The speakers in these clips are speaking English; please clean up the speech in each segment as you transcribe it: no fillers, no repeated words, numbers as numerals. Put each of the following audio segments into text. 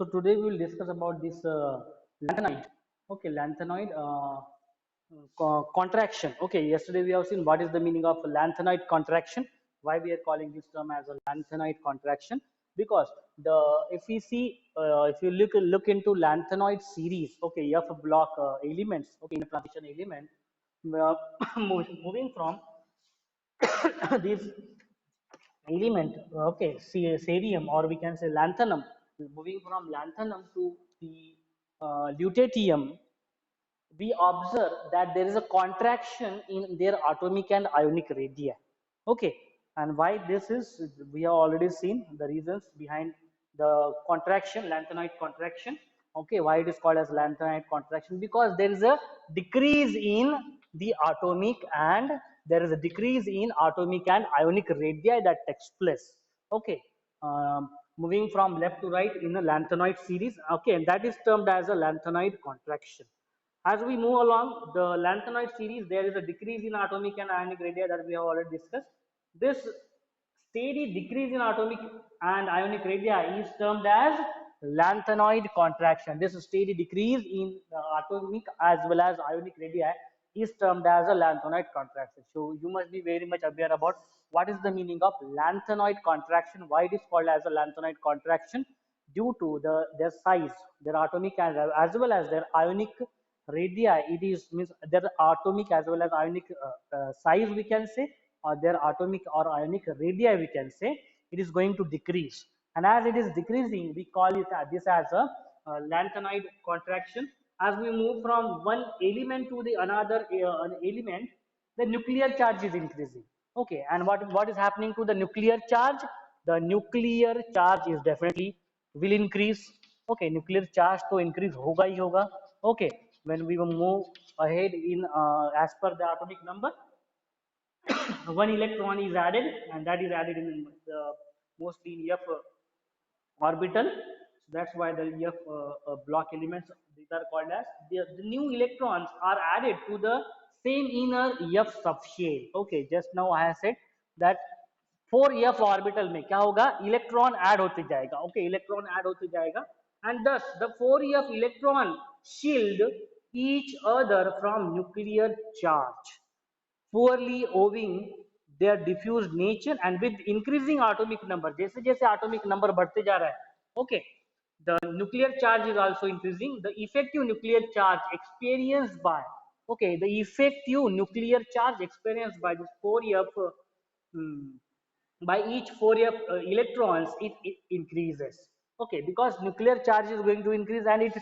So today we will discuss about this lanthanoid. Okay, lanthanoid contraction. Okay, yesterday we have seen what is the meaning of lanthanoid contraction. Why we are calling this term as a lanthanoid contraction? Because the if we see if you look into lanthanoid series, okay, F block elements, okay, in a transition element, uh, moving from this element, okay, cerium, or we can say lanthanum, moving from lanthanum to the lutetium, we observe that there is a contraction in their atomic and ionic radii. Okay, and why this is, we have already seen the reasons behind the contraction, lanthanoid contraction. Okay, why it is called as lanthanoid contraction? Because there is a decrease in the atomic and there is a decrease in atomic and ionic radii that takes place. Okay, moving from left to right in a lanthanoid series. Okay, and that is termed as a lanthanoid contraction. As we move along the lanthanoid series, there is a decrease in atomic and ionic radii that we have already discussed. This steady decrease in atomic and ionic radii is termed as lanthanoid contraction. This steady decrease in atomic as well as ionic radii is termed as a lanthanoid contraction. So you must be very much aware about what is the meaning of lanthanoid contraction, why it is called as a lanthanoid contraction, due to their size, their atomic as well as their ionic radii. It is means their atomic as well as ionic size, we can say, or their atomic or ionic radii, we can say, it is going to decrease. And as it is decreasing, we call it this as a lanthanoid contraction. As we move from one element to the another element, the nuclear charge is increasing. Okay, and what is happening to the nuclear charge? The nuclear charge is definitely will increase. Okay, nuclear charge to increase hoga hi hoga. Okay, when we will move ahead in as per the atomic number, one electron is added, and that is added in the mostly in F orbital. So that's why the F block elements, these are called as the new electrons are added to the same inner F subshell. Okay, just now I have said that 4f orbital में क्या होगा, electron add होते जाएगा. Okay, electron add होते जाएगा, and thus the 4f electron shield each other from nuclear charge, poorly owing their diffused nature. And with increasing atomic number, जैसे जैसे atomic number बढ़ते जा रहा है, okay, the nuclear charge is also increasing. The effective nuclear charge experienced by, okay, the effective nuclear charge experienced by this 4f by each 4f electrons, it increases. Okay, because nuclear charge is going to increase, and it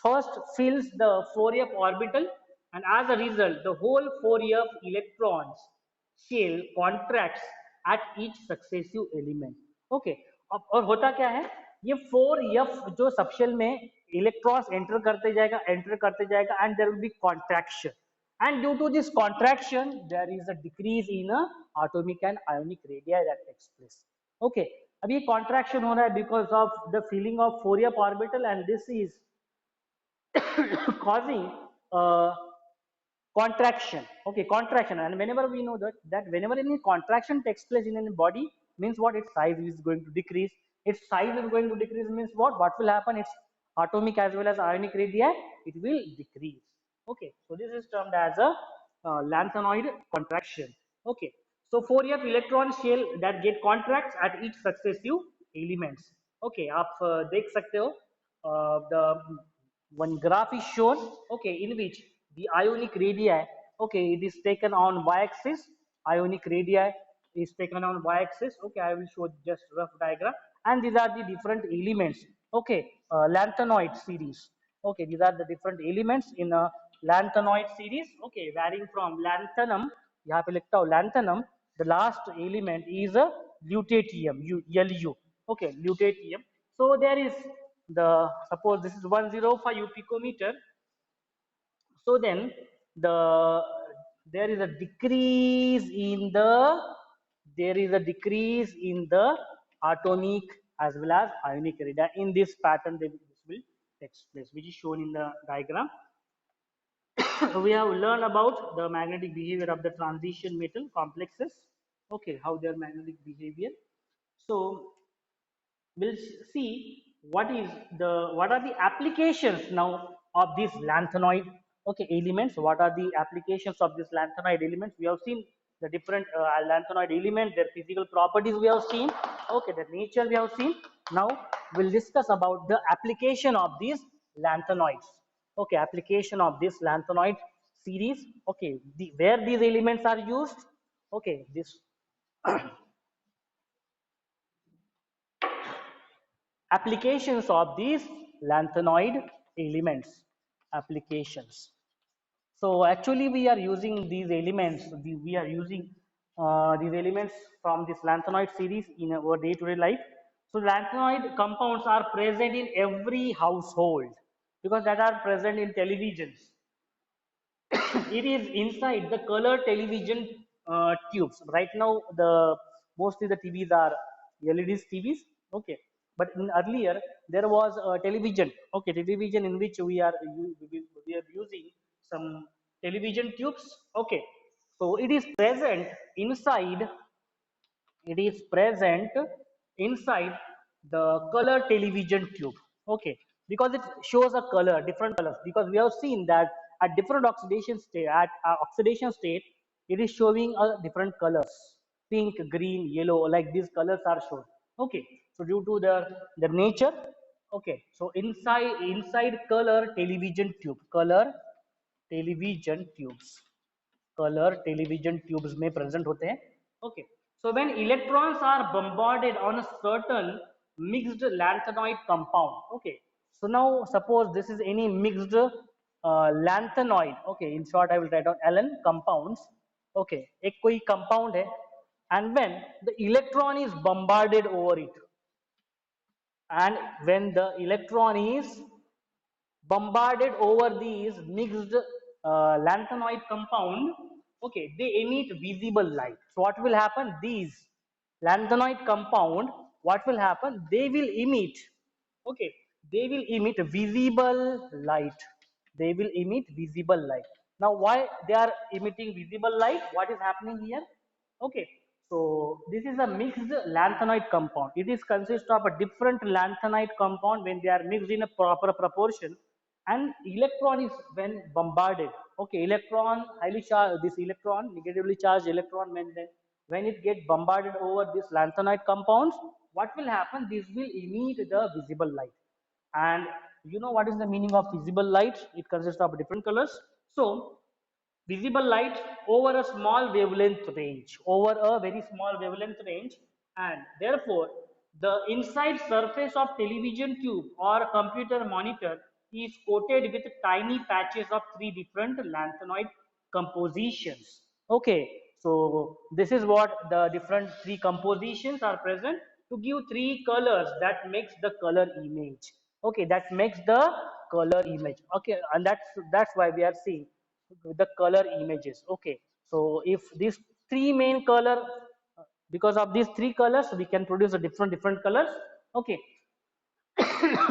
first fills the 4f orbital, and as a result the whole 4f electrons shell contracts at each successive element. Okay, अब और होता क्या है, ये 4f जो subshell में electrons enter करते जाएगा, and there will be contraction. And due to this contraction, there is a decrease in atomic and ionic radii that takes place. Okay, अब ये contraction हो रहा है because of the filling of 4f orbital, and this is causing contraction. Okay, contraction. And whenever we know that whenever any contraction takes place in any body, means what, its size is going to decrease. Its size is going to decrease means what will happen, its atomic as well as ionic radii, it will decrease. Okay, so this is termed as a lanthanoid contraction. Okay, so 4f electron shell that get contracts at each successive elements. Okay, आप देख सकते हो the one graph is shown, okay, in which the ionic radii, okay, it is taken on y-axis. Ionic radii is taken on y-axis. Okay, I will show just rough diagram, and these are the different elements. Okay, lanthanoid series. Okay, these are the different elements in a lanthanoid series. Okay, varying from lanthanum, यहाँ पे लिखता हूँ lanthanum, the last element is a lutetium, Lu. Okay, lutetium. So there is the, suppose this is 105 picometer. So then the there is a decrease in the atomic as well as ionic radii in this pattern. This will take place, which is shown in the diagram. We have learned about the magnetic behavior of the transition metal complexes. Okay, how their magnetic behavior. So we'll see what are the applications now of these lanthanoid, okay, elements. What are the applications of these lanthanoid elements? We have seen the different lanthanoid elements, their physical properties we have seen, okay, their nature we have seen. Now we'll discuss about the application of these lanthanoids, okay, application of this lanthanoid series, okay, where these elements are used, okay, this applications of these lanthanoid elements, applications. So actually we are using these elements, we are using these elements from this lanthanoid series in our day-to-day life. So lanthanoid compounds are present in every household because that are present in televisions. It is inside the color television tubes. Right now, mostly the TVs are LEDs TVs. Okay, but in earlier there was a television. Okay, television in which we are using some television tubes. Okay, so it is present inside, it is present inside the color television tube, okay, because it shows a color, different colors, because we have seen that at different oxidation state it is showing a different colors, pink, green, yellow, like these colors are shown, okay. So due to the nature, okay, so inside color television tube, color television tubes, colour television tubes में present होते हैं, okay. So when electrons are bombarded on a certain mixed lanthanoid compound, okay, so now suppose this is any mixed lanthanoid, okay, in short I will write down Ln compounds, okay, एक कोई compound है, and when the electron is bombarded over it, and when the electron is bombarded over these mixed lanthanoid compound, okay, they emit visible light. So what will happen? These lanthanoid compound, what will happen? They will emit, okay, they will emit visible light. They will emit visible light. Now, why they are emitting visible light? What is happening here? Okay, so this is a mixed lanthanoid compound. It is consist of a different lanthanide compound when they are mixed in a proper proportion, and electron is when bombarded. Okay, electron highly charged. This electron, negatively charged electron, when it get bombarded over this lanthanide compounds, what will happen? This will emit the visible light. And you know what is the meaning of visible light? It consists of different colors. So visible light over a small wavelength range, over a very small wavelength range, and therefore the inside surface of television tube or computer monitor is coated with tiny patches of three different lanthanoid compositions. Okay, so this is what the different three compositions are present to give three colors that makes the color image. Okay, that makes the color image. Okay, and that's why we are seeing the color images, okay. So if these three main color, because of these three colors we can produce a different colors, okay.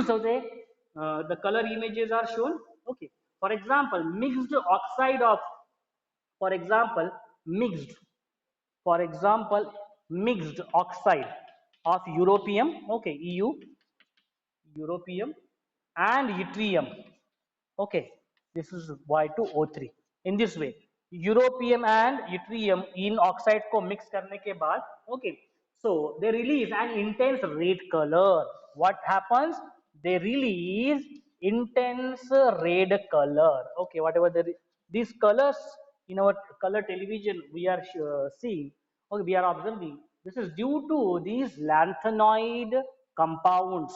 So the color images are shown, okay. For example, mixed oxide of, for example, mixed, for example, mixed oxide of europium, okay, europium and yttrium, okay, this is Y2O3. In this way europium and yttrium in oxide को mix करने के बाद, okay, so they release an intense red color. What happens? They release intense red color, okay. Whatever these colors in our color television we are seeing, okay, we are observing, this is due to these lanthanoid compounds.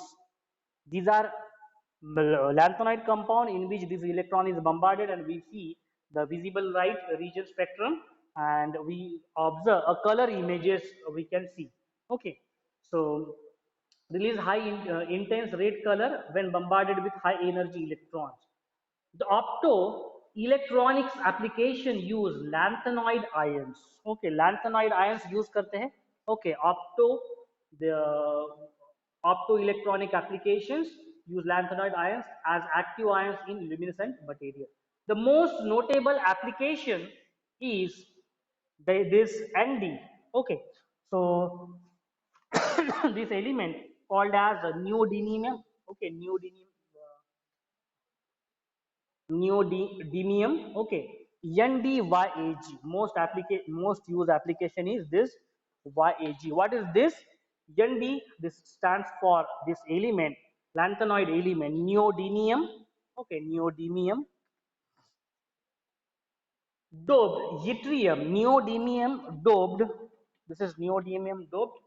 These are lanthanide compound in which this electron is bombarded and we see the visible light region spectrum, and we observe a color images we can see, okay. So release intense red color when bombarded with high energy electrons. The optoelectronics application use lanthanoid ions. Okay, lanthanoid ions use करते हैं. Okay, the optoelectronic applications use lanthanoid ions as active ions in luminescent material. The most notable application is this ND. Okay, so this element called as neodymium. Okay, neodymium. Okay, NDYAG. Most used application is this YAG. What is this? ND, this stands for this element, lanthanoid element, neodymium. Okay, neodymium doped yttrium, neodymium doped. This is neodymium doped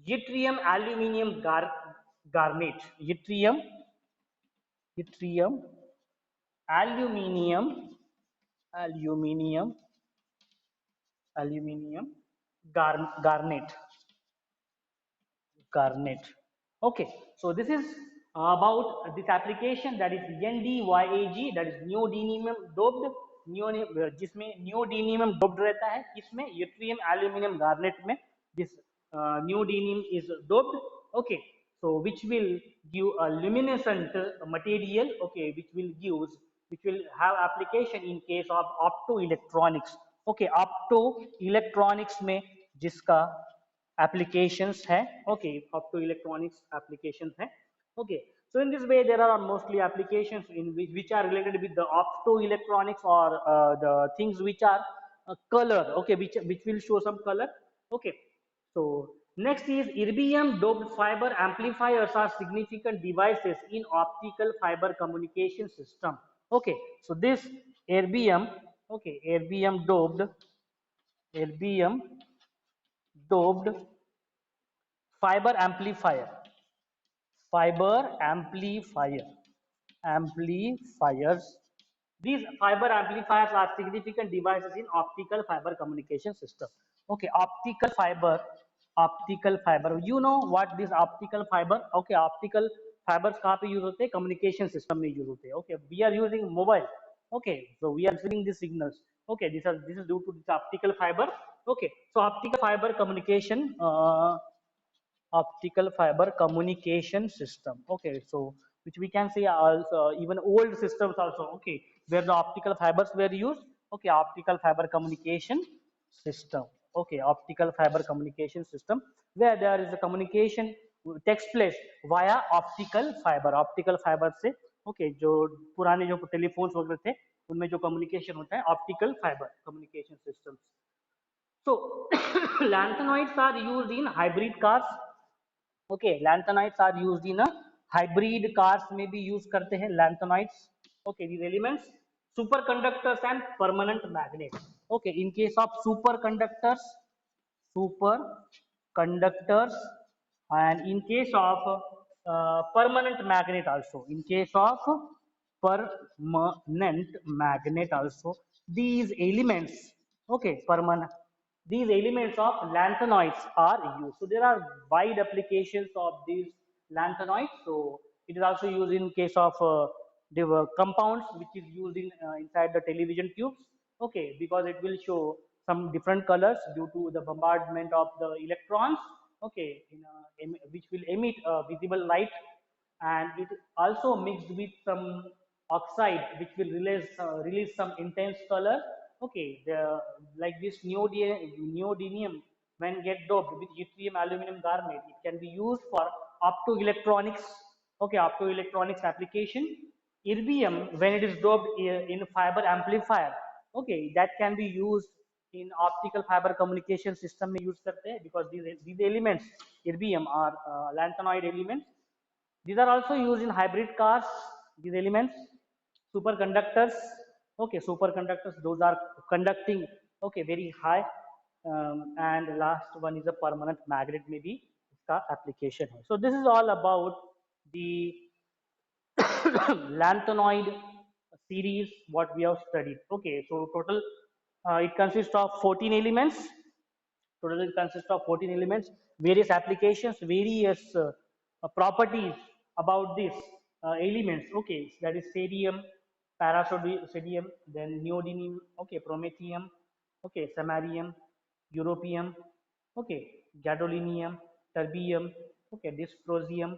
yttrium aluminium garnet. Yttrium aluminium aluminium aluminium garnet. Garnet. Okay, so this is about this application, that is NDYAG, that is neodymium doped. जिसमें neodymium doped रहता है, किसमें? yttrium aluminum garnet में this neodymium is doped. Okay, so which will give a luminescent material. Okay, which will have application in case of optoelectronics. Okay, optoelectronics में जिसका applications है. Okay, optoelectronics applications है. Okay, so in this way there are mostly applications in which are related with the optoelectronics, or the things which are color. Okay, which will show some color. Okay, so next is erbium doped fiber amplifiers are significant devices in optical fiber communication system. Okay, so this erbium, okay, erbium doped fiber amplifiers. These fiber amplifiers are significant devices in optical fiber communication system. Okay, optical fiber, you know what this optical fiber? Okay, optical fibers कहाँ पे use होते हैं? Communication system में use होते हैं. Okay, we are using mobile. Okay, so we are receiving the signals. Okay, this is due to this optical fiber. Okay, so optical fiber communication system. Okay, so which we can say also even old systems also. Okay, where the optical fibers were used. Okay, optical fiber communication system. Okay, optical fiber communication system, where there is a communication takes place via optical fiber से. Okay, जो पुराने जो telephones वगैरह थे उनमें जो communication होता है optical fibre communication systems. So lanthanoids are used in hybrid cars. Okay, lanthanides are used in a hybrid cars में भी use करते हैं lanthanides. Okay, these elements, superconductors and permanent magnets. Okay, in case of superconductors, and in case of permanent magnet also. In case of permanent magnet also, these elements, okay, permanent, these elements of lanthanoids are used. So there are wide applications of these lanthanoids. So it is also used in case of the compounds which is used in inside the television tubes. Okay, because it will show some different colors due to the bombardment of the electrons. Okay, which will emit visible light, and it also mixed with some oxide which will release some intense color. Okay, like this neodymium, when get doped with yttrium aluminum garnet, it can be used for optoelectronics. Okay, optoelectronics application. Erbium, when it is doped in fiber amplifier, okay, that can be used in optical fiber communication system में use करते हैं, because these elements erbium are lanthanoid elements. These are also used in hybrid cars. These elements, superconductors. Okay, superconductors, those are conducting. Okay, very high. And last one is a permanent magnet, maybe इसका application है. So this is all about the lanthanoid series what we have studied. Okay, so total it consists of 14 elements. Total it consists of 14 elements, various applications, various properties about these elements. Okay, that is cerium, parasodium, then neodymium, okay, promethium, okay, samarium, europium, okay, gadolinium, terbium, okay, dysprosium,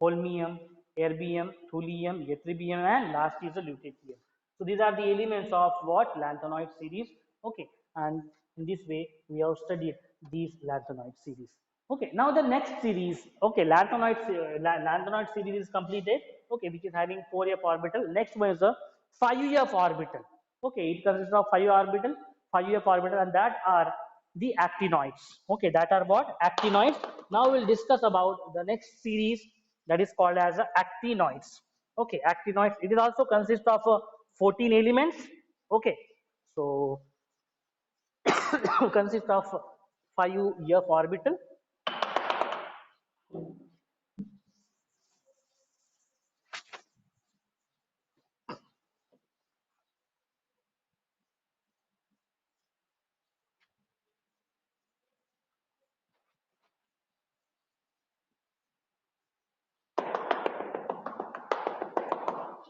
holmium, erbium, thulium, yttrium, and last is the lutetium. So these are the elements of what? Lanthanoid series. Okay, and in this way we have studied these lanthanoid series. Okay, now the next series, okay, lanthanoid series is completed, okay, which is having 4f orbital. Next one is a 5f orbital. Okay, it consists of 5f orbital, and that are the actinoids. Okay, that are what? Actinoids. Now we'll discuss about the next series, that is called as actinoids. Okay, actinoids. It is also consists of 14 elements. Okay, so consists of 5f orbital.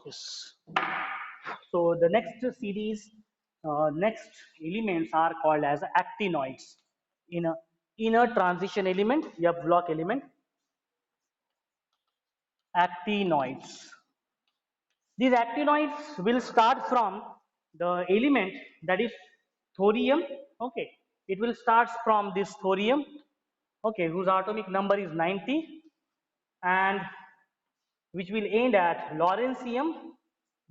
Yes. So the next series, next elements are called as actinoids. In a transition element, F block element, actinoids. These actinoids will start from the element that is thorium. Okay, it will start from this thorium. Okay, whose atomic number is 90, and which will end at lawrencium,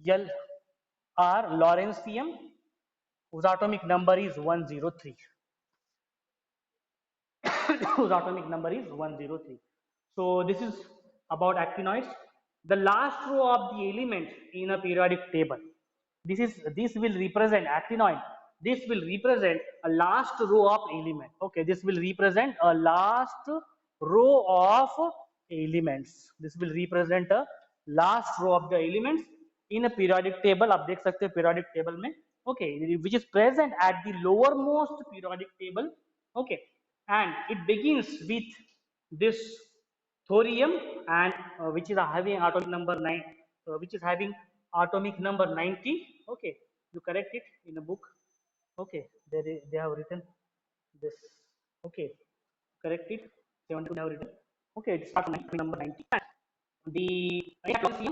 Lr lawrencium, whose atomic number is 103. Whose atomic number is 103. So this is about actinoids. The last row of the element in a periodic table. This will represent actinoid. This will represent a last row of element. Okay, this will represent a last row of elements. This will represent a last row of the elements in a periodic table. आप देख सकते हैं periodic table में. Okay, which is present at the lowermost periodic table. Okay, and it begins with this thorium, and which is having atomic number 9, which is having atomic number 90. Okay, you correct it in a book. Okay, they have written this. Okay, correct it. 72 have written. Okay, it starts from number 90. The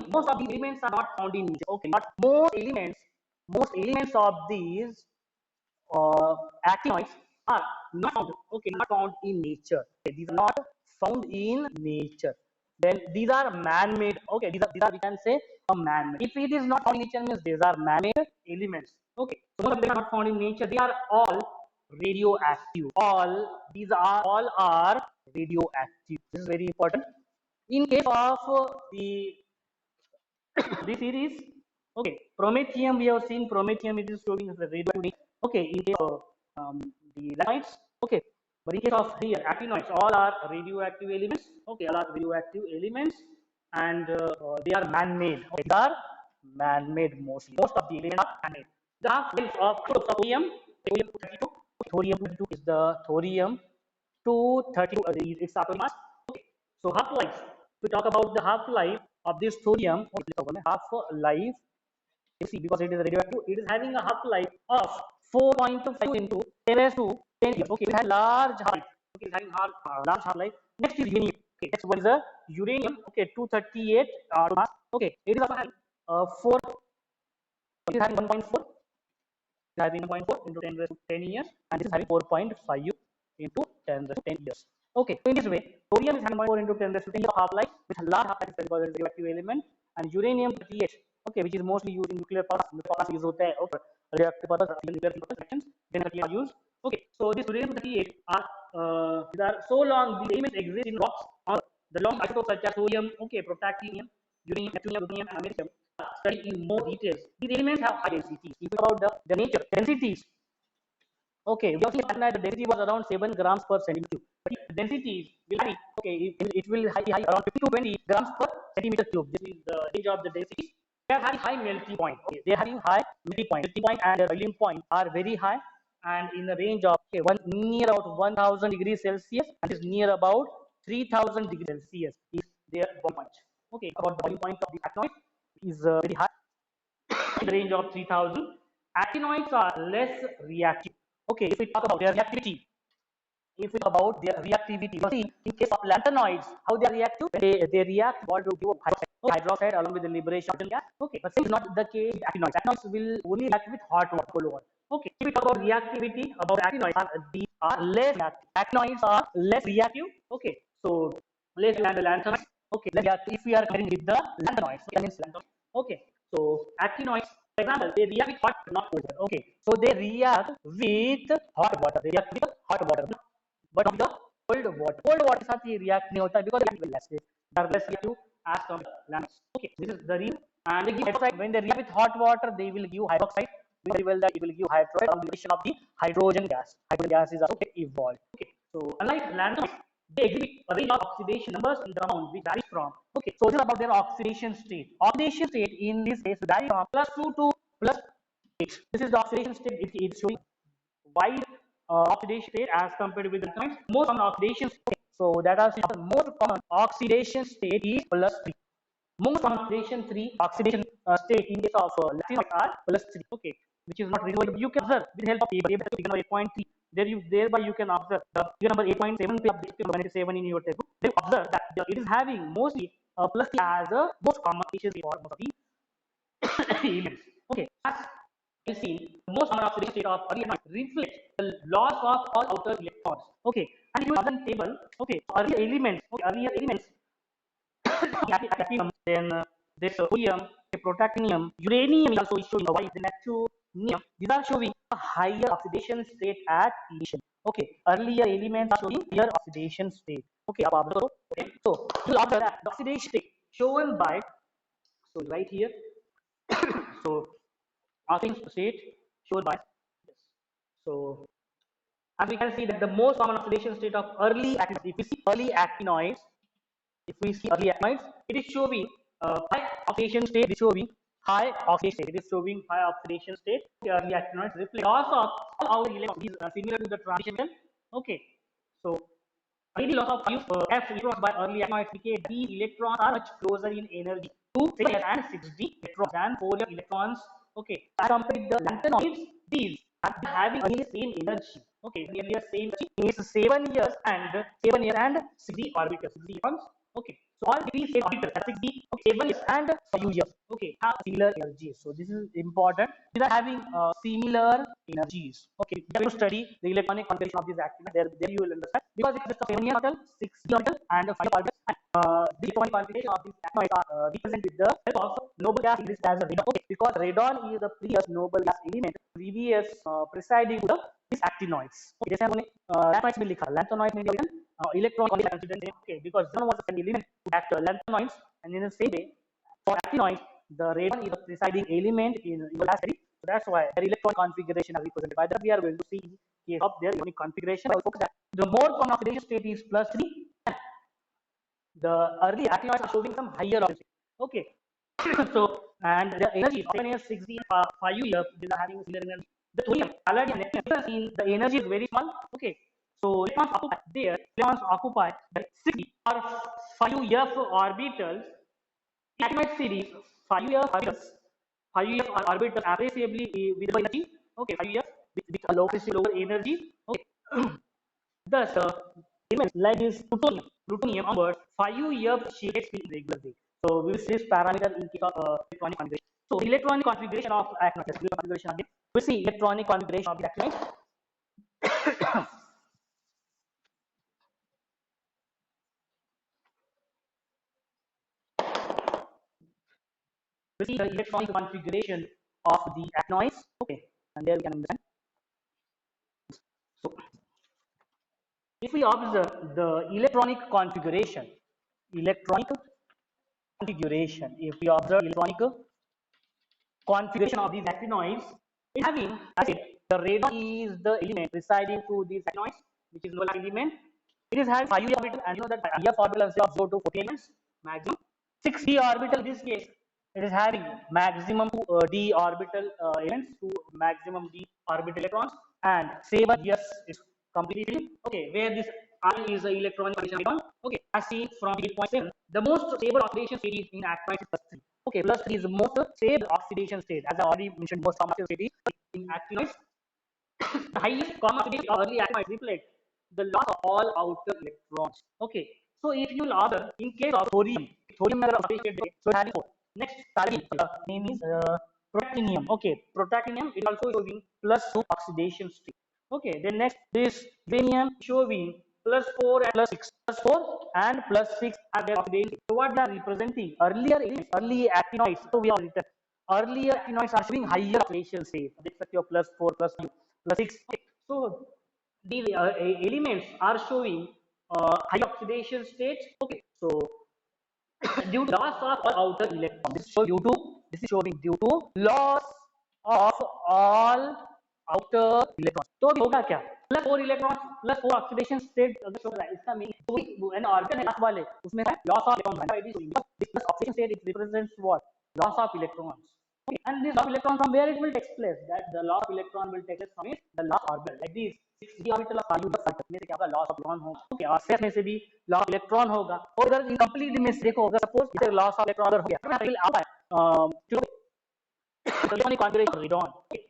most of the elements are not found in nature. Okay, not most elements of these actinoids are not found, okay, not found in nature. Okay, these are not found in nature. Then these are man-made. Okay, these are we can say a man-made. If it is not found in nature, means these are man-made elements. Okay, so most of them are not found in nature. They are all radioactive. All are radioactive. This is very important. In case of the this series, okay, promethium, we have seen promethium, it is showing as a radioactive. Okay, in case of the lights, okay, but in case of here actinoids, all are radioactive elements. Okay, all are radioactive elements, and they are man-made. Okay, they are man-made mostly. Most of the elements are man-made. The half-life of thorium, thorium 232. Thorium 232 is the thorium 232. Its atomic mass. Okay, so half-life. We talk about the half-life of this thorium. Half-life, you see, because it is radioactive, it is having a half-life of 4.5 into 10 raised to 10 years. Okay, it has large half-life. Okay, it's having large half-life. Next is uranium. Okay, next one is a uranium. Okay, 238 mass. Okay, it is also having 4. It is having 1.4. It is having 1.4 into 10 raised to 10 years, and this is having 4.5 into 10 raised to 10 years. Okay, so in this way, thorium is having 1.4 into 10 raised to 10 years half-life with a large half-life because it is a radioactive element, and uranium 38, okay, which is mostly used in nuclear power. Nuclear power use होता है, okay, reactive purpose, nuclear reactions, then are used. Okay, so this uranium 38 these are so long the elements exist in rocks or the long isotopes such as thorium, okay, protactinium, uranium, neptunium, ruthenium, and americium are studied in more details. These elements have high densities. If you about the nature densities. Okay, we have seen that the density was around 7 grams per centimeter cube. But the density will vary. Okay, it will high around 50 to 20 grams per centimeter cube. This is the range of the density. They are having high melting point. Okay, they are having high melting point. Melting point and their boiling point are very high, and in the range of okay, near about 1000 degrees Celsius, and is near about 3000 degrees Celsius is their boiling point. Okay, about the boiling point of the actinoid is very high, in the range of 3000. Actinoids are less reactive. Okay, if we talk about their reactivity, see, in case of lanthanoids, how they are reactive? They react what to give hydroxide along with the liberation of gas. Okay, but since not the case with actinoids, actinoids will only react with hot water, cold water. Okay, if we talk about reactivity about actinoids, are the are less reactive. Actinoids are less reactive. Okay, so less than the lanthanoids. Okay, if we are comparing with the lanthanoids, okay, so actinoids, for example, they react with hot, not cold water. Okay, so they react with hot water. They react with hot water, but not with the cold water. Cold water के साथ ये react नहीं होता because they are less reactive as compared to lanthanoids. Okay, this is the reason. And they give hydroxide. When they react with hot water, they will give hydroxide. Very well that it will give hydroxide on the addition of the hydrogen gas. Hydrogen gas is also evolved. Okay, so unlike lanthanoids, they exhibit a range of oxidation numbers in the compound which varies from. Okay, so this is about their oxidation state. Oxidation state in this case varies from +2 to +8. This is the oxidation state. It's showing wide oxidation state as compared with the lanthanoids. Most common oxidation state. So that is the most common oxidation state is +3. Most oxidation state in case of lanthanoids are +3. Okay, which is not readable. You can observe with the help of figure number 8.3. Thereby you can observe the figure number 8.7 in your table. You observe that it is having mostly +3 as a most common oxidation state for most of the elements. Okay, as we seen, the most common oxidation state of early elements reflects the loss of all outer electrons. Okay, and if you have the table, okay, earlier elements platinum, then this helium, protactinium, uranium is also showing white, the neptunium. These are showing a higher oxidation state at emission. Okay, earlier elements are showing higher oxidation state. Okay, okay. So you will observe that the oxidation state shown by, so right here, so oxidation state shown by yes. So as we can see that the most common oxidation state of early actinoids, if we see early actinoids, it is showing high oxidation state. It is showing high oxidation state. It is showing high oxidation state. Early actinoids reflect loss of all our electrons. Is similar to the transition. Okay, so any loss of F electrons by early actinoids indicate these electrons are much closer in energy to 6 and 6d electrons than 4 electrons. Okay, as compared with the lanthanoids, these are having only same energy. Okay, nearly the same energy. It's 7 years and 6d orbitals, 6d electrons. Okay, so all three same orbitals at 6d, 7 years and 5 years. Okay, have similar energies. So this is important. These are having similar energies. Okay, you have to study the electronic configuration of these actinoids. There you will understand because it is a 7-year orbital, 6d orbital, and a 5 orbital. The electronic configuration of these actinoids are represented with the help of noble gas exists as a radon. Okay, because radon is the previous noble gas element previous presiding to these actinoids. Okay, जैसे हमने lanthanoids में लिखा, lanthanoids में भी electron constituent. Okay, because radon was an element to act lanthanoids, and in the same way for actinoids, the radon is the presiding element in the gas theory. So that's why their electron configuration are represented by that. We are going to see case of their ionic configuration. I focus that the more common oxidation state is +3. The early actinoids are showing some higher oxidation. Okay, so and the energy of 6d 5 years they are having similar energy. The thorium, palladium, neptunium, the energy is very small. Okay, so electrons occupy the 6d or 5f orbitals. Actinoid series 5f orbitals, 5f orbitals appreciably with low energy. Okay, 5f with a lower energy. Okay. Thus, elements like this plutonium onwards, 5f shades in regular way. So we will see this parameter in case of electronic configuration. So electronic configuration of actinoids. We see electronic configuration of the actinoids. We see the electronic configuration of the actinoids. Okay, and there we can understand. So if we observe the electronic configuration, if we observe electronic configuration of these actinoids, is having, I said, the radon is the element residing to these actinoids, which is noble element. It is having 5 orbital, and you know that 5 orbital is of 0 to 14 elements maximum. 6d orbital, in this case, it is having maximum d orbital elements to maximum d orbital electrons, and 7s is completely okay. Where this I is the electronic configuration electron. Okay, as seen from 8.7, the most stable oxidation state is in actinoids is +3. Okay, +3 is the most stable oxidation state. As I already mentioned, most common oxidation state is in actinoids. The highest common oxidation of early actinoids reflect the loss of all outer electrons. Okay, so if you will order in case of thorium number of oxidation state, so having 4. Next, palladium, name is protactinium. Okay, protactinium is also showing +2 oxidation state. Okay, then next this uranium showing +4 and +6, +4 and +6 are their oxidation. So what they are representing? Early actinoids. So we have written earlier actinoids are showing higher oxidation state. Respect your +4, +2, +6. Okay. So these elements are showing high oxidation states. Okay, so due to loss of all outer electrons. This is showing due to loss of all outer electrons. तो अभी होगा क्या? +4 electrons +4 oxidation state अगर show रहा है इसका meaning N orbital है last वाले उसमें है loss of electrons. This plus oxidation state it represents what? Loss of electrons. Okay. And this loss of electron from where it will take place? That the loss of electron will take place from it, the last orbital. Like this 6d orbital of RU में से क्या होगा? Loss of electron होगा. Okay. और शेष में से भी loss of electron होगा. और अगर इनकम्प्लीट में से देखो अगर सपोज इधर loss of electron अगर हो गया तो आता है electronic configuration read on. Okay.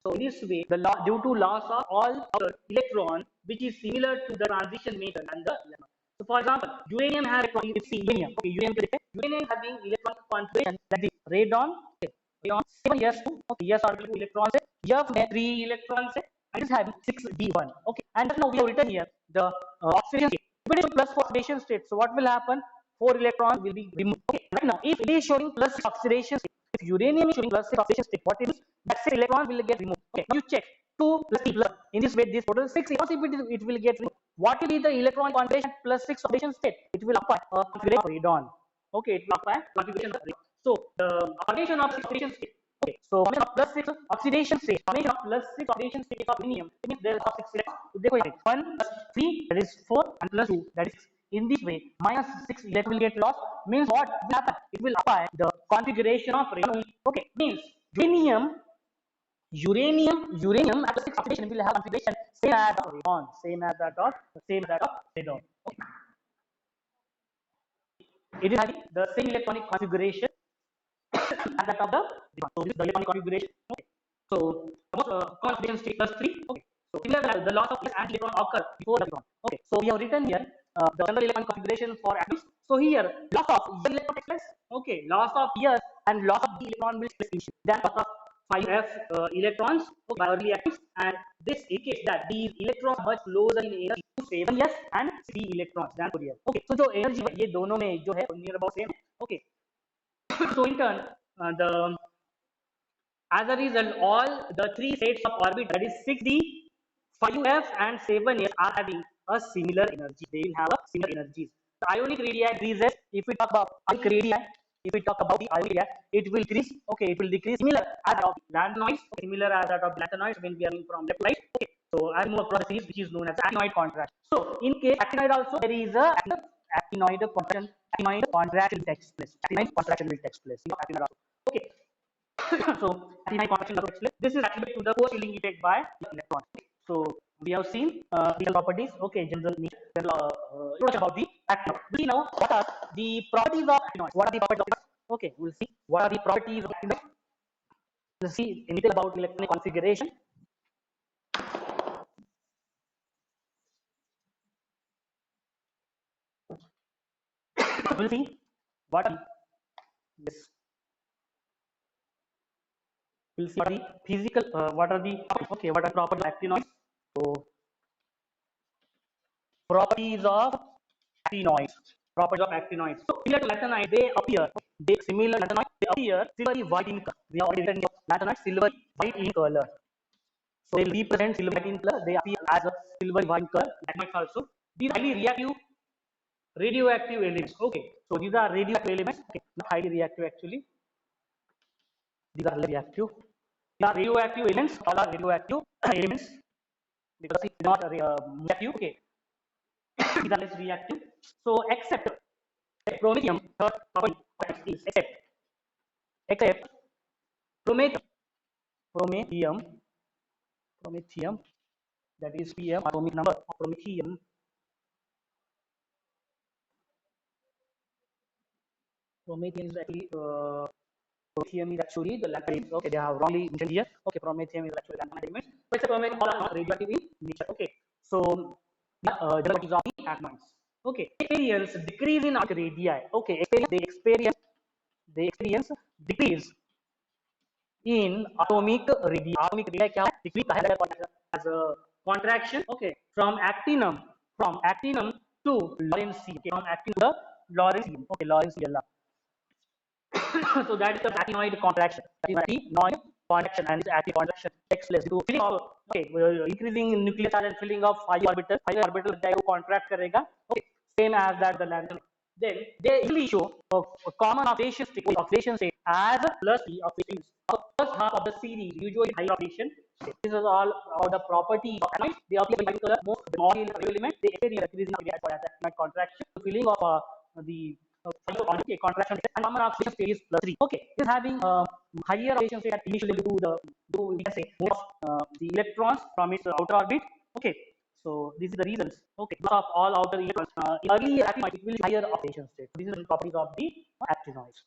So in this way, due to loss of all other electron, which is similar to the transition meter and the lemma. So for example, uranium has electron. It's uranium. Okay, uranium having electron configuration like this. Radon. Okay, radon 7s2. Okay, yes orbital 2 electrons. F में 3 electrons. And it is having 6d1. Okay, and now we have written here the oxidation state. If it is plus oxidation state, so what will happen? 4 electrons will be removed. Okay, right now if it is showing plus oxidation state, if uranium is showing plus oxidation state, what it is? That 6 electrons will get removed. Okay, now you check 2 plus 3 plus. In this way, this total 6 electrons it will get removed. What will be the electron configuration plus 6 oxidation state? It will apply a configuration of radon. Okay, it will apply configuration of radon. So the configuration of 6 oxidation state. Okay, so plus 6 oxidation state. Combination of plus 6 oxidation state of uranium. It means there are 6 electrons. So देखो ये 1 plus 3 that is 4 and plus 2 that is 6. In this way, minus 6 electron will get lost. Means what will happen? It will apply the configuration of radon. Okay, means uranium at 6 oxidation will have configuration same as radon, same as that of radon. Okay. It is having the same electronic configuration as that of the radon. So this is the electronic configuration. Okay. So configuration state plus 3. Okay. So similar the loss of this anti-electron occur before the radon. Okay. So we have written here the general electron configuration for atoms. So here loss of S electron takes place. Okay. Loss of S and loss of D electron will take place. Then loss of 5f electrons by early atoms, and this indicates that these electrons are much closer in energy to 7s and 3 electrons than 4s. Okay. So जो energy है ये दोनों में जो है near about same. Okay. So in turn the as a result, all the 3 states of orbit, that is 6d, 5f and 7s, are having a similar energy. They will have a similar energies. The ionic radii decreases. If we talk about ionic radii, the ionic radii, it will decrease. Okay, it will decrease. Similar as that of lanthanoids. Similar as that of lanthanoids when we are moving from left to right. Okay, so I move across the series, which is known as actinoid contraction. So in case actinoid also there is a actinoid contraction. Actinoid contraction takes place. Actinoid contraction will take place. Actinoid also. Okay. So actinic contraction of X this is attributed to the co-shielding effect by electrons. So we have seen physical properties. Okay, general introduction about the actinoid. We now what are the properties of actinoid? What are the properties of it? Okay, we'll see what are the properties of actinoid. We'll see anything about electronic configuration. We'll see what are this. We'll see what are the physical. What are the okay? What are properties of actinoid? So properties of actinoids. Properties of actinoids. So similar to lanthanides, they appear silvery white in color. We have already written lanthanides silvery white in color. So they represent silver white in color. They appear as a silver white color. Actinoids also. These highly reactive radioactive elements. Okay. So these are radioactive elements. Okay. Not highly reactive actually. These are reactive. These are radioactive elements. All are radioactive elements because it's not reactive. Okay. These are less reactive. So except promethium, third property is except promethium, that is PM atomic number of promethium. Promethium is actually the lanthanide. Okay, they have wrongly mentioned here. Okay, promethium is actually lanthanide element. So it's a promethium, all are not radioactive in nature. Okay, so the properties of the actinoids. Okay, experience decrease in atomic radii. Okay, they experience decrease in atomic radii. Atomic radii क्या है? Decrease कहा जाता है as a contraction, okay, from actinum to Lawrenceian, okay, from actinum to the Lawrenceian, okay, Lawrenceian. So that is the actinoid contraction. That is actinoid contraction, and this actinoid contraction takes place due to filling of, okay, increasing nuclear charge and filling of 5 orbital को contract करेगा, okay, same as that the lanthanide. Then they usually show a common oxidation state as a plus E of series. First half of the series usually high oxidation state. This is all about the property of anions. They appear by particular most of the molecule element. They appear in increasing actinoid contraction, filling of the okay, contraction and common oxidation state is plus 3. Okay, is having a higher oxidation state initially due to the we can say move of the electrons from its outer orbit. Okay, so this is the reasons. Okay, of all outer electrons early actinoids it will be higher oxidation state. This is the properties of the actinoids.